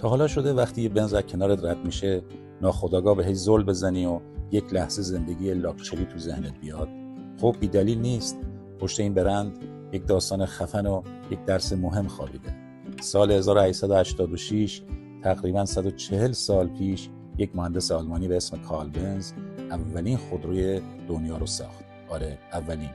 تا حالا شده وقتی یه بنز از کنارت رد میشه ناخودآگاه بهش زل بزنی و یک لحظه زندگی لاکچری تو ذهنت بیاد؟ خب بی دلیل نیست. پشت این برند یک داستان خفن و یک درس مهم خوابیده. سال 1886 تقریباً 140 سال پیش یک مهندس آلمانی به اسم کارل بنز اولین خودروی دنیا رو ساخت. آره، اولین.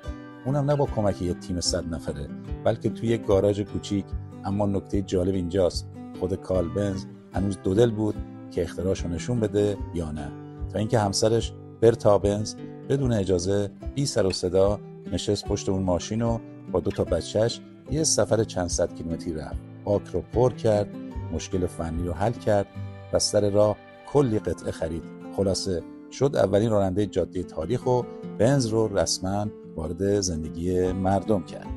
اونم نه با کمک یک تیم 100 نفره، بلکه توی یک گاراژ کوچیک. اما نکته جالب اینجاست، خود کارل بنز هنوز دودل بود که اختراعشو نشون بده یا نه، تا اینکه همسرش برتا بنز بدون اجازه بی سر و صدا نشست پشت اون ماشین و با 2 بچهش یه سفر چند صد کیلومتری رفت. باک رو پر کرد، مشکل فنی رو حل کرد و سر راه کلی قطعه خرید. خلاصه شد اولین راننده جاده تاریخ و بنز رو رسما وارد زندگی مردم کرد.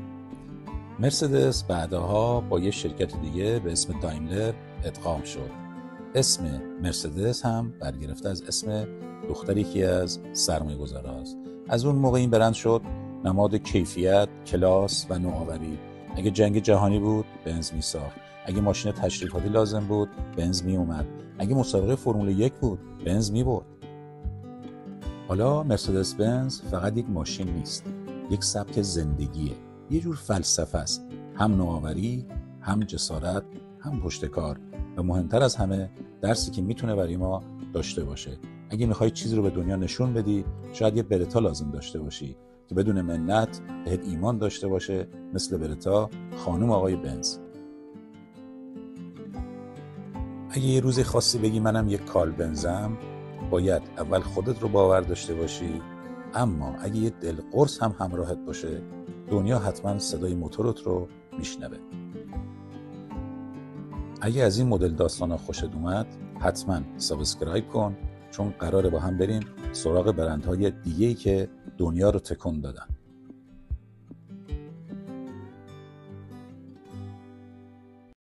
مرسدس بعدها با یه شرکت دیگه به اسم دایملر ادغام شد. اسم مرسدس هم برگرفته از اسم دختر یکی از سرمایه‌گذاراست. از اون موقع این برند شد نماد کیفیت، کلاس و نوآوری. اگه جنگ جهانی بود بنز میساخت، اگه ماشین تشریفاتی لازم بود بنز می اومد، اگه مسابقه فرمول 1 بود بنز می برد. حالا مرسدس بنز فقط یک ماشین نیست، یک سبک زندگیه، یه جور فلسفه است. هم نوآوری، هم جسارت، هم پشتکار و مهمتر از همه درسی که میتونه برای ما داشته باشه. اگه میخوای چیزی رو به دنیا نشون بدی شاید یه برتا لازم داشته باشی که بدون منت بهت ایمان داشته باشه، مثل برتا خانم آقای بنز. اگه یه روزی خاصی بگی منم یک کارل بنزم، باید اول خودت رو باور داشته باشی، اما اگه یه دلقرص هم همراهت باشه دنیا حتما صدای موتورت رو میشنوه. اگه از این مدل داستانا خوشت اومد حتما سابسکرایب کن، چون قراره با هم بریم سراغ برندهای دیگه‌ای که دنیا رو تکون دادن.